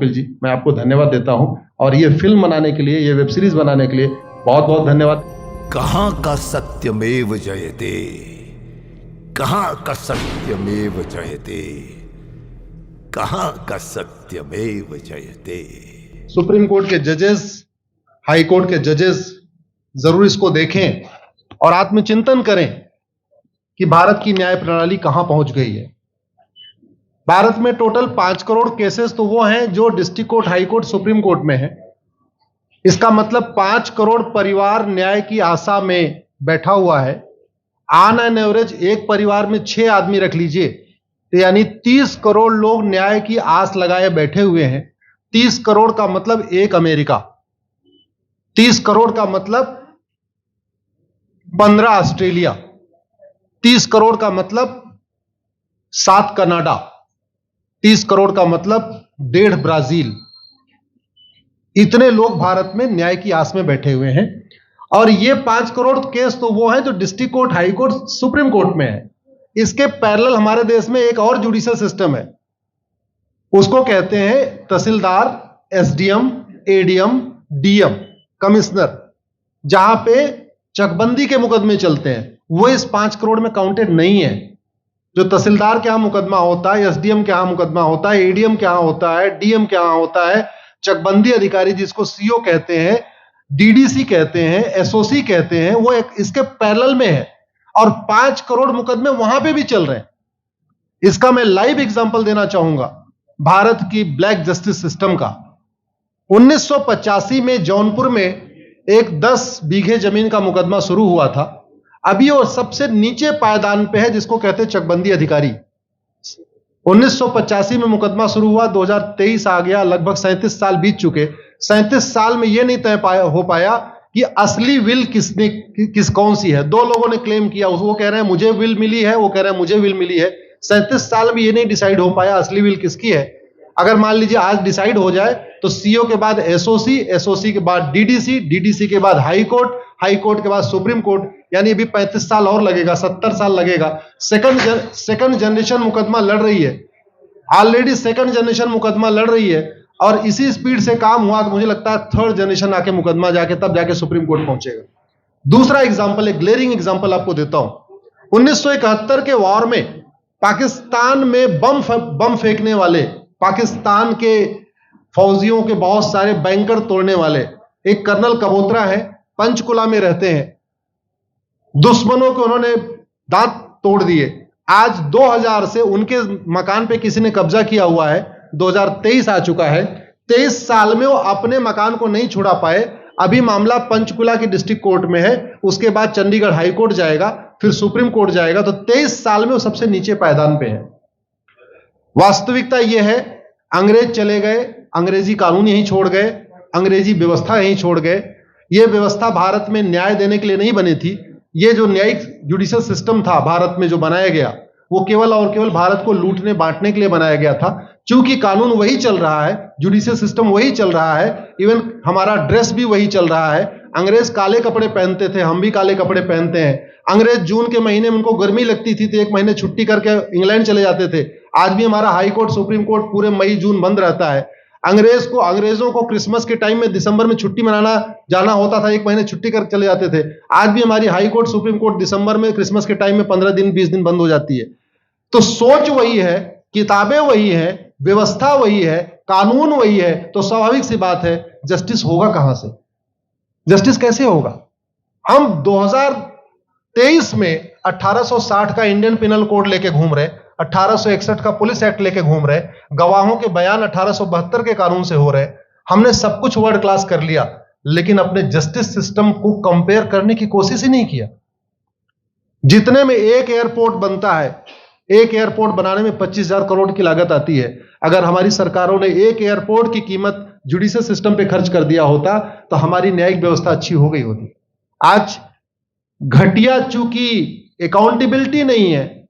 कपिल जी, मैं आपको धन्यवाद देता हूं और ये फिल्म बनाने के लिए, ये वेब सीरीज बनाने के लिए बहुत बहुत धन्यवाद। कहां का सत्यमेव जयते, कहां का सत्यमेव जयते, कहां का सत्यमेव जयते। सुप्रीम कोर्ट के जजेस, हाई कोर्ट के जजेस जरूर इसको देखें और आत्मचिंतन करें कि भारत की न्याय प्रणाली कहां पहुंच गई है। भारत में टोटल 5 करोड़ केसेस तो वो हैं जो district court, high court, supreme court में है। इसका मतलब 5 करोड़ परिवार न्याय की आशा में बैठा हुआ है। ऑन एन एवरेज एक परिवार में 6 आदमी रख लीजिए, तो यानी 30 करोड़ लोग न्याय की आस लगाए बैठे हुए हैं। 30 करोड़ का मतलब एक अमेरिका, 30 करोड़ का मतलब 15 ऑस्ट्रेलिया, 30 करोड़ का मतलब 7 कनाडा, 30 करोड़ का मतलब 1.5 ब्राजील। इतने लोग भारत में न्याय की आस में बैठे हुए हैं और ये 5 करोड़ केस तो वो हैं जो district court, high court, supreme court में है। इसके पैरेलल हमारे देश में एक और जुडिशियल सिस्टम है, उसको कहते हैं तहसीलदार, एसडीएम, एडीएम, डीएम, कमिश्नर, जहां पे चकबंदी के मुकदमे चलते हैं। वो इस 5 करोड़ में काउंटेड नहीं है। जो तहसीलदार के यहां मुकदमा होता है, एसडीएम के यहां मुकदमा होता है, एडीएम के यहां होता है, डीएम के यहां होता है, चकबंदी अधिकारी जिसको सीओ कहते हैं, डीडीसी कहते हैं, एसओसी कहते हैं, वो एक इसके पैरेलल में है और 5 करोड़ मुकदमे वहां पे भी चल रहे हैं। इसका मैं लाइव एग्जांपल देना चाहूंगा भारत की ब्लैक जस्टिस सिस्टम का। 1985 में जौनपुर में एक 10 बीघे जमीन का मुकदमा शुरू हुआ था। अभी वो सबसे नीचे पायदान पे है, जिसको कहते हैं चकबंदी अधिकारी। 1985 में मुकदमा शुरू हुआ, 2023 आ गया, लगभग 37 साल बीत चुके। 37 साल में यह नहीं तय हो पाया कि असली विल कौन सी है। 2 लोगों ने क्लेम किया, वो कह रहे हैं मुझे विल मिली है, वो कह रहे हैं मुझे विल मिली है। 37 साल में यह नहीं डिसाइड हो पाया असली विल किसकी है। अगर मान लीजिए आज डिसाइड हो जाए तो सीओ के बाद एसओसी, एसओसी के बाद डीडीसी, डीडीसी के बाद हाई कोर्ट, हाई कोर्ट के बाद सुप्रीम कोर्ट, यानी अभी 35 साल और लगेगा, 70 साल लगेगा। सेकंड जनरेशन मुकदमा लड़ रही है, ऑलरेडी सेकंड जनरेशन मुकदमा लड़ रही है और इसी स्पीड से काम हुआ तो मुझे लगता है थर्ड जनरेशन आके मुकदमा जाके तब जाके सुप्रीम कोर्ट पहुंचेगा। दूसरा एग्जांपल, एक ग्लेरिंग एग्जांपल आपको देता हूं। 1971 के वॉर में पाकिस्तान में बम फेंकने वाले, पाकिस्तान के फौजियों के बहुत सारे बैंकर तोड़ने वाले एक कर्नल कबोत्रा है, पंचकुला में रहते हैं। दुश्मनों के उन्होंने दांत तोड़ दिए। आज 2000 से उनके मकान पे किसी ने कब्जा किया हुआ है। 2023 आ चुका है, 23 साल में वो अपने मकान को नहीं छुड़ा पाए। अभी मामला पंचकुला की डिस्ट्रिक्ट कोर्ट में है, उसके बाद चंडीगढ़ हाई कोर्ट जाएगा, फिर सुप्रीम कोर्ट जाएगा। तो 23 साल में वो सबसे नीचे पायदान पे है। वास्तविकता यह है, अंग्रेज चले गए, अंग्रेजी कानून यहीं छोड़ गए, अंग्रेजी व्यवस्था यहीं छोड़ गए। यह व्यवस्था भारत में न्याय देने के लिए नहीं बनी थी। ये जो न्यायिक जुडिशियल सिस्टम था भारत में जो बनाया गया, वो केवल और केवल भारत को लूटने बांटने के लिए बनाया गया था। क्योंकि कानून वही चल रहा है, जुडिशियल सिस्टम वही चल रहा है, इवन हमारा ड्रेस भी वही चल रहा है। अंग्रेज काले कपड़े पहनते थे, हम भी काले कपड़े पहनते हैं। अंग्रेज जून के महीने में उनको गर्मी लगती थी तो 1 महीने छुट्टी करके इंग्लैंड चले जाते थे। आज भी हमारा हाई कोर्ट, सुप्रीम कोर्ट पूरे मई जून बंद रहता है। अंग्रेजों को क्रिसमस के टाइम में दिसंबर में छुट्टी मनाना जाना होता था, 1 महीने छुट्टी कर चले जाते थे। आज भी हमारी हाई कोर्ट, सुप्रीम कोर्ट दिसंबर में, क्रिसमस के टाइम में 15 दिन 20 दिन बंद हो जाती है। तो सोच वही है, किताबें वही है, व्यवस्था वही है, कानून वही है, तो स्वाभाविक सी बात है जस्टिस होगा कहां से? जस्टिस कैसे होगा? हम 2023 में 1860 का इंडियन पिनल कोड लेके घूम रहे, 1861 का पुलिस एक्ट लेके घूम रहे, गवाहों के बयान 1872 के कानून से हो रहे। हमने सब कुछ वर्ल्ड क्लास कर लिया, लेकिन अपने जस्टिस सिस्टम को कंपेयर करने की कोशिश ही नहीं किया। जितने में एक एयरपोर्ट बनता है, एक एयरपोर्ट बनाने में 25,000 करोड़ की लागत आती है। अगर हमारी सरकारों ने एक एयरपोर्ट की कीमत जुडिशियल सिस्टम पे खर्च कर दिया होता तो हमारी न्यायिक व्यवस्था अच्छी हो गई होती। आज घटिया, चूंकि अकाउंटेबिलिटी नहीं है,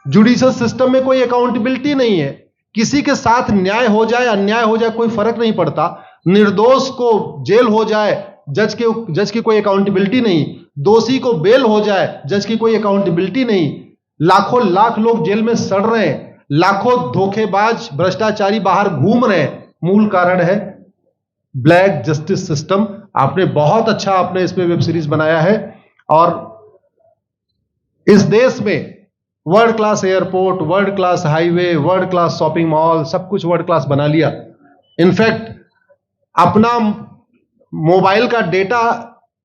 जुडिशियल सिस्टम में कोई अकाउंटेबिलिटी नहीं है। किसी के साथ न्याय हो जाए, अन्याय हो जाए, कोई फर्क नहीं पड़ता। निर्दोष को जेल हो जाए, जज की कोई अकाउंटेबिलिटी नहीं। दोषी को बेल हो जाए, जज की कोई अकाउंटेबिलिटी नहीं। लाखों लाख लोग जेल में सड़ रहे हैं, लाखों धोखेबाज भ्रष्टाचारी बाहर घूम रहे हैं, मूल कारण है ब्लैक जस्टिस सिस्टम। आपने बहुत अच्छा आपने इस पे वेब सीरीज बनाया है, और इस देश में world class airport, world class highway, world class shopping mall, सब कुछ वर्ल्ड क्लास बना लिया। इनफैक्ट अपना मोबाइल का डेटा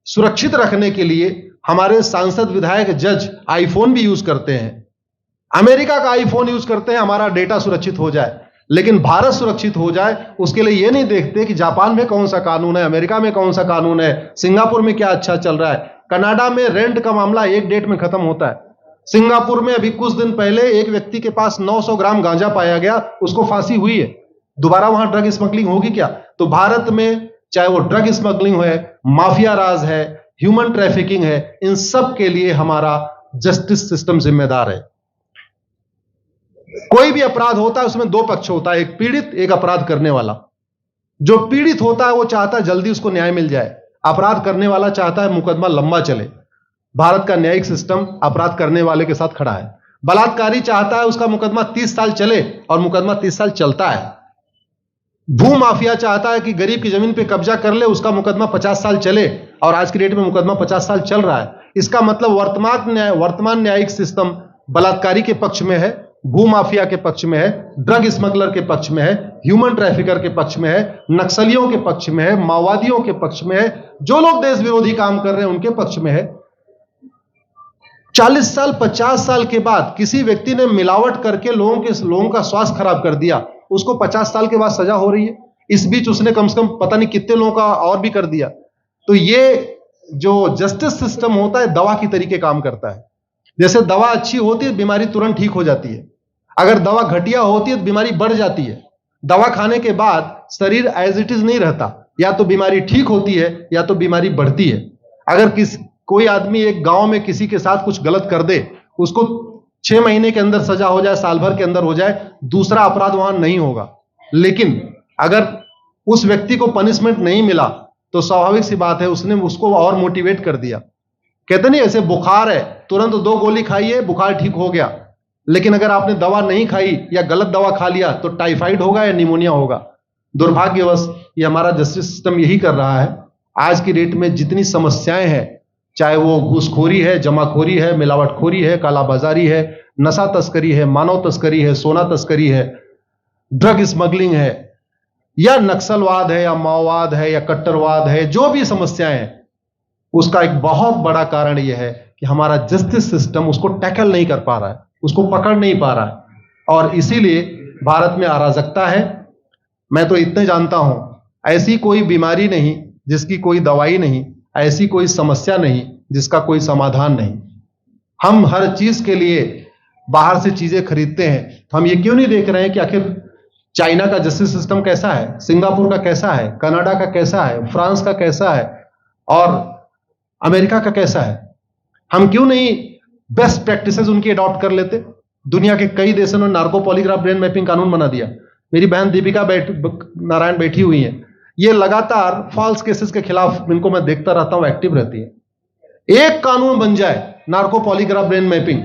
सुरक्षित रखने के लिए हमारे सांसद, विधायक, जज आईफोन भी यूज करते हैं, अमेरिका का आईफोन यूज करते हैं, हमारा डेटा सुरक्षित हो जाए। लेकिन भारत सुरक्षित हो जाए उसके लिए यह नहीं देखते कि जापान में कौन सा कानून है, अमेरिका में कौन सा कानून है, सिंगापुर में क्या अच्छा चल रहा है। कनाडा में रेंट का मामला एक डेट में खत्म होता है। सिंगापुर में अभी कुछ दिन पहले एक व्यक्ति के पास 900 ग्राम गांजा पाया गया, उसको फांसी हुई है। दोबारा वहां ड्रग स्मगलिंग होगी क्या? तो भारत में चाहे वो ड्रग स्मगलिंग है, माफिया राज है, ह्यूमन ट्रैफिकिंग है, इन सब के लिए हमारा जस्टिस सिस्टम जिम्मेदार है। कोई भी अपराध होता है उसमें दो पक्ष होता है, एक पीड़ित, एक अपराध करने वाला। जो पीड़ित होता है वो चाहता है जल्दी उसको न्याय मिल जाए, अपराध करने वाला चाहता है मुकदमा लंबा चले। भारत का न्यायिक सिस्टम अपराध करने वाले के साथ खड़ा है। बलात्कारी चाहता है उसका मुकदमा 30 साल चले, और मुकदमा 30 साल चलता है। भू माफिया चाहता है कि गरीब की जमीन पे कब्जा कर ले, उसका मुकदमा 50 साल चले, और आज की डेट में मुकदमा 50 साल चल रहा है। इसका मतलब वर्तमान न्यायिक सिस्टम बलात्कारी के पक्ष में है, भू माफिया के पक्ष में है, ड्रग स्मगलर के पक्ष में है, ह्यूमन ट्रैफिकर के पक्ष में है, नक्सलियों के पक्ष में है, माओवादियों के पक्ष में है, जो लोग देश विरोधी काम कर रहे हैं उनके पक्ष में है। 40 साल 50 साल के बाद किसी व्यक्ति ने मिलावट करके लोगों का स्वास्थ्य खराब कर दिया, उसको 50 साल के बाद सजा हो रही है। इस बीच उसने कम से कम पता नहीं कितने लोगों का और भी कर दिया। तो ये जो जस्टिस सिस्टम होता है दवा की तरीके काम करता है। जैसे दवा अच्छी होती है बीमारी तुरंत ठीक हो जाती है, अगर दवा घटिया होती है तो बीमारी बढ़ जाती है। दवा खाने के बाद शरीर एज इट इज नहीं रहता, या तो बीमारी ठीक होती है या तो बीमारी बढ़ती है। अगर कोई आदमी एक गांव में किसी के साथ कुछ गलत कर दे, उसको 6 महीने के अंदर सजा हो जाए, साल भर के अंदर हो जाए, दूसरा अपराध वहां नहीं होगा। लेकिन अगर उस व्यक्ति को पनिशमेंट नहीं मिला तो स्वाभाविक सी बात है उसने उसको और मोटिवेट कर दिया। कहते नहीं ऐसे बुखार है, तुरंत 2 गोली खाइए बुखार ठीक हो गया, लेकिन अगर आपने दवा नहीं खाई या गलत दवा खा लिया तो टाइफाइड होगा या निमोनिया होगा। दुर्भाग्यवश ये हमारा जस्टिस सिस्टम यही कर रहा है। आज की डेट में जितनी समस्याएं हैं, चाहे वो घूसखोरी है, जमाखोरी है, मिलावटखोरी है, कालाबाजारी है, नशा तस्करी है, मानव तस्करी है, सोना तस्करी है, ड्रग स्मगलिंग है, या नक्सलवाद है, या माओवाद है, या कट्टरवाद है, जो भी समस्याएं हैं, उसका एक बहुत बड़ा कारण यह है कि हमारा जस्टिस सिस्टम उसको टैकल नहीं कर पा रहा है, उसको पकड़ नहीं पा रहा है, और इसीलिए भारत में अराजकता है। मैं तो इतने जानता हूं, ऐसी कोई बीमारी नहीं जिसकी कोई दवाई नहीं, ऐसी कोई समस्या नहीं जिसका कोई समाधान नहीं। हम हर चीज के लिए बाहर से चीजें खरीदते हैं, तो हम ये क्यों नहीं देख रहे हैं कि आखिर चाइना का जस्टिस सिस्टम कैसा है, सिंगापुर का कैसा है, कनाडा का कैसा है, फ्रांस का कैसा है, और अमेरिका का कैसा है। हम क्यों नहीं बेस्ट प्रैक्टिसेस उनकी अडॉप्ट कर लेते। दुनिया के कई देशों ने नार्को पॉलीग्राफ ब्रेन मैपिंग कानून बना दिया। मेरी बहन दीपिका नारायण बैठी हुई है, ये लगातार फॉल्स केसेस के खिलाफ, इनको मैं देखता रहता हूं, एक्टिव रहती है। एक कानून बन जाए नार्को पॉलीग्राफ ब्रेन मैपिंग,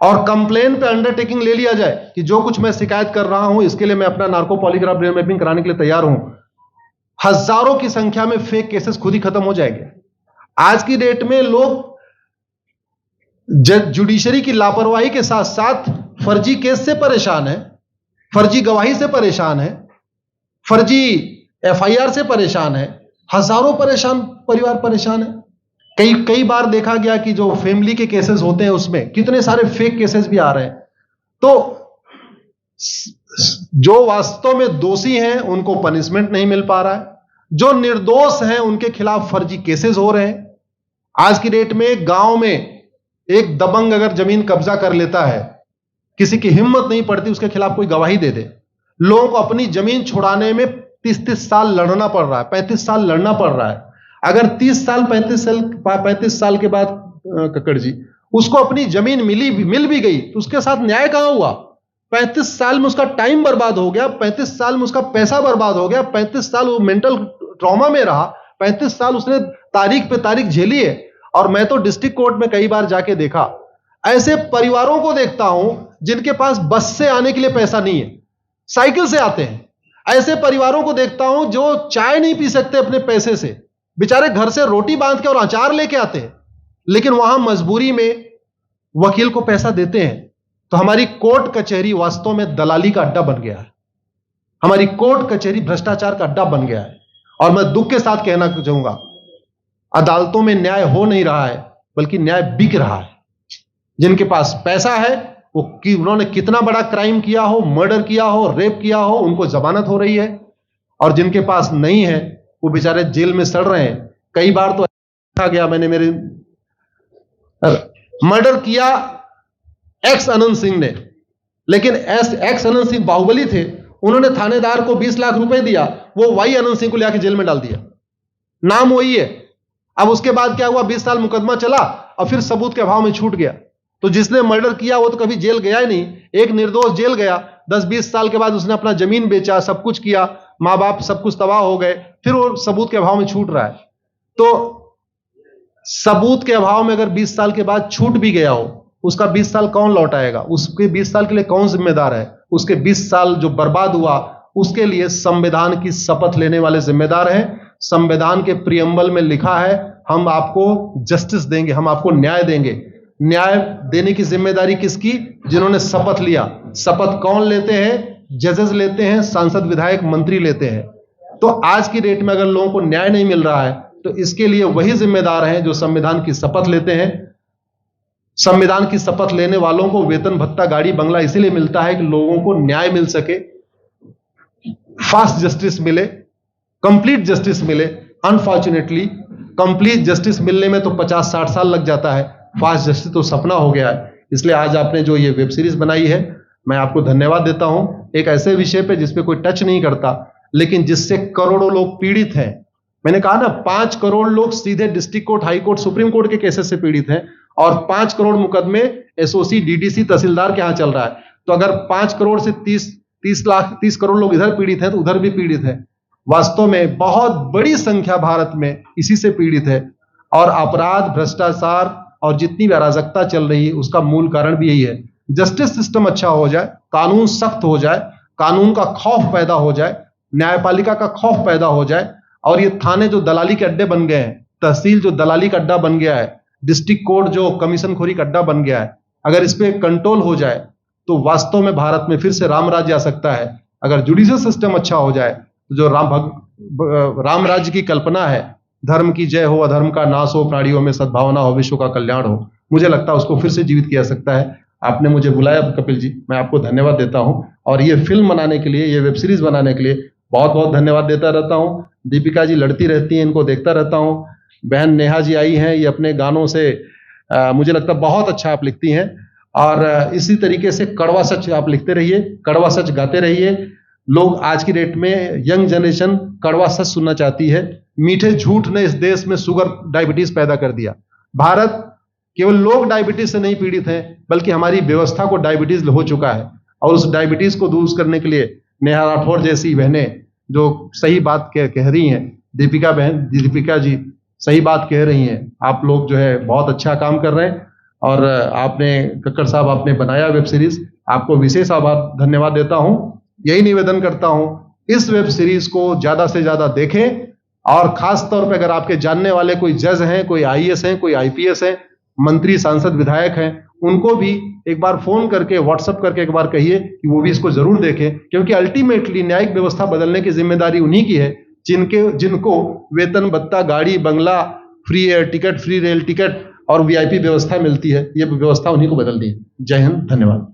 और कंप्लेन पे अंडरटेकिंग ले लिया जाए कि जो कुछ मैं शिकायत कर रहा हूं इसके लिए मैं अपना नार्को पॉलीग्राफ ब्रेन मैपिंग कराने के लिए तैयार हूं, हजारों की संख्या में फेक केसेस खुद ही खत्म हो जाएंगे। आज की डेट में लोग जुडिशरी की लापरवाही के साथ साथ फर्जी केस से परेशान है, फर्जी गवाही से परेशान है, फर्जी एफआईआर से परेशान है, हजारों परिवार परेशान है। कई बार देखा गया कि जो फैमिली के केसेस होते हैं उसमें कितने सारे फेक केसेस भी आ रहे हैं। तो जो वास्तव में दोषी हैं उनको पनिशमेंट नहीं मिल पा रहा है, जो निर्दोष हैं उनके खिलाफ फर्जी केसेस हो रहे हैं। आज की डेट में गांव में एक दबंग अगर जमीन कब्जा कर लेता है, किसी की हिम्मत नहीं पड़ती उसके खिलाफ कोई गवाही दे दे। लोगों को अपनी जमीन छुड़ाने में 30-30 साल लड़ना पड़ रहा है, 35 साल लड़ना पड़ रहा है। अगर 30 साल 35 साल के बाद कक्कड़ जी उसको अपनी जमीन मिल भी गई तो उसके साथ न्याय कहां हुआ? 35 साल में उसका टाइम बर्बाद हो गया, 35 साल में उसका पैसा बर्बाद हो गया, 35 साल वो मेंटल ट्रॉमा में रहा, 35 साल उसने तारीख पे तारीख झेली है। और मैं तो डिस्ट्रिक्ट कोर्ट में कई बार जाके देखा, ऐसे परिवारों को देखता हूं जिनके पास बस से आने के लिए पैसा नहीं है, साइकिल से आते हैं। ऐसे परिवारों को देखता हूं जो चाय नहीं पी सकते अपने पैसे से, बेचारे घर से रोटी बांध के और अचार लेके आते हैं, लेकिन वहां मजबूरी में वकील को पैसा देते हैं। तो हमारी कोर्ट कचहरी वास्तव में दलाली का अड्डा बन गया है। हमारी कोर्ट कचहरी भ्रष्टाचार का अड्डा बन गया है। और मैं दुख के साथ कहना चाहूंगा, अदालतों में न्याय हो नहीं रहा है, बल्कि न्याय बिक रहा है। जिनके पास पैसा है, वो उन्होंने कितना बड़ा क्राइम किया हो, मर्डर किया हो, रेप किया हो, उनको जमानत हो रही है। और जिनके पास नहीं है, वो बेचारे जेल में सड़ रहे हैं। कई बार तो देखा गया, मैंने मेरे मर्डर किया एक्स अनंत सिंह ने, लेकिन एक्स अनंत सिंह बाहुबली थे, उन्होंने थानेदार को 20 लाख रुपए दिया, वो वाई अनंत सिंह को लेकर जेल में डाल दिया, नाम वही है। अब उसके बाद क्या हुआ, 20 साल मुकदमा चला और फिर सबूत के अभाव में छूट गया। तो जिसने मर्डर किया वो तो कभी जेल गया ही नहीं। एक निर्दोष जेल गया, 10-20 साल के बाद उसने अपना जमीन बेचा, सब कुछ किया, मां बाप सब कुछ तबाह हो गए, फिर वो सबूत के अभाव में छूट रहा है। तो सबूत के अभाव में अगर 20 साल के बाद छूट भी गया हो, उसका 20 साल कौन लौटाएगा? उसके 20 साल के लिए कौन जिम्मेदार है? उसके 20 साल जो बर्बाद हुआ, उसके लिए संविधान की शपथ लेने वाले जिम्मेदार हैं। संविधान के प्रियम्बल में लिखा है, हम आपको जस्टिस देंगे, हम आपको न्याय देंगे। न्याय देने की जिम्मेदारी किसकी? जिन्होंने शपथ लिया। शपथ कौन लेते हैं? जजेस लेते हैं, सांसद, विधायक, मंत्री लेते हैं। तो आज की डेट में अगर लोगों को न्याय नहीं मिल रहा है, तो इसके लिए वही जिम्मेदार हैं जो संविधान की शपथ लेते हैं। संविधान की शपथ लेने वालों को वेतन, भत्ता, गाड़ी, बंगला इसीलिए मिलता है कि लोगों को न्याय मिल सके, फास्ट जस्टिस मिले, कंप्लीट जस्टिस मिले। अनफॉर्चुनेटली कंप्लीट जस्टिस मिलने में तो 50-60 साल लग जाता है, फास्ट जस्टिस तो सपना हो गया है। इसलिए आज आपने जो ये वेब सीरीज बनाई है, मैं आपको धन्यवाद देता हूं। एक ऐसे विषय पे जिस पे कोई टच नहीं करता, लेकिन जिससे करोड़ों लोग पीड़ित हैं। मैंने कहा ना, 5 करोड़ लोग सीधे district court, high court, supreme court के केसेस से पीड़ित हैं, और 5 करोड़ मुकदमे एसओसी, डीडीसी, तहसीलदार के यहां चल रहा है। तो अगर 5 करोड़ से 30 करोड़ लोग इधर पीड़ित हैं, तो उधर भी पीड़ित है। वास्तव में बहुत बड़ी संख्या भारत में इसी से पीड़ित है। और अपराध, भ्रष्टाचार और जितनी भी अराजकता चल रही है, उसका मूल कारण भी यही है। जस्टिस सिस्टम अच्छा हो जाए, कानून सख्त हो जाए, कानून का खौफ पैदा हो जाए, न्यायपालिका का खौफ पैदा हो जाए, और ये थाने जो दलाली के अड्डे बन गए हैं, तहसील जो दलाली का अड्डा बन गया है, डिस्ट्रिक्ट कोर्ट जो कमीशन खोरी का अड्डा बन गया है, अगर इस पे कंट्रोल हो जाए, तो वास्तव में भारत में फिर से राम राज्य आ सकता है। अगर जुडिशियल सिस्टम अच्छा हो जाए, तो जो राम राज्य की कल्पना है, धर्म की जय हो, अधर्म का नाश हो, प्राणियों में सद्भावना हो, विश्व का कल्याण हो, मुझे लगता है उसको फिर से जीवित किया जा सकता है। आपने मुझे बुलाया कपिल जी, मैं आपको धन्यवाद देता हूं। और ये फिल्म बनाने के लिए, ये वेब सीरीज बनाने के लिए बहुत बहुत धन्यवाद देता रहता हूं। दीपिका जी लड़ती रहती हैं, इनको देखता रहता हूं। बहन नेहा जी आई हैं, ये अपने गानों से मुझे लगता है बहुत अच्छा आप लिखती हैं। और इसी तरीके से कड़वा सच आप लिखते रहिए, कड़वा सच गाते रहिए। लोग आज की डेट में, यंग जनरेशन कड़वा सच सुनना चाहती है। मीठे झूठ ने इस देश में शुगर, डायबिटीज पैदा कर दिया। भारत केवल लोग डायबिटीज से नहीं पीड़ित हैं, बल्कि हमारी व्यवस्था को डायबिटीज हो चुका है। और उस डायबिटीज को दूर करने के लिए नेहा राठौर जैसी बहनें जो सही बात कह रही हैं, दीपिका जी सही बात कह रही हैं। आप लोग जो है बहुत अच्छा काम कर रहे हैं। और आपने, कक्कड़ साहब, आपने बनाया वेब सीरीज, आपको विशेष आभार, धन्यवाद देता हूं। यही निवेदन करता हूं, इस वेब सीरीज को ज्यादा से ज्यादा देखें। और खास तौर पे अगर आपके जानने वाले कोई जज हैं, कोई आईएएस हैं, कोई आईपीएस हैं, मंत्री, सांसद, विधायक हैं, उनको भी एक बार फोन करके, व्हाट्सएप करके एक बार कहिए कि वो भी इसको जरूर देखें। क्योंकि अल्टीमेटली न्यायिक व्यवस्था बदलने की जिम्मेदारी उन्हीं की है जिनको वेतन, भत्ता, गाड़ी, बंगला, free air ticket, free rail ticket और वीआईपी व्यवस्था मिलती है। ये व्यवस्था उन्हीं को बदलनी है। जय हिंद, धन्यवाद।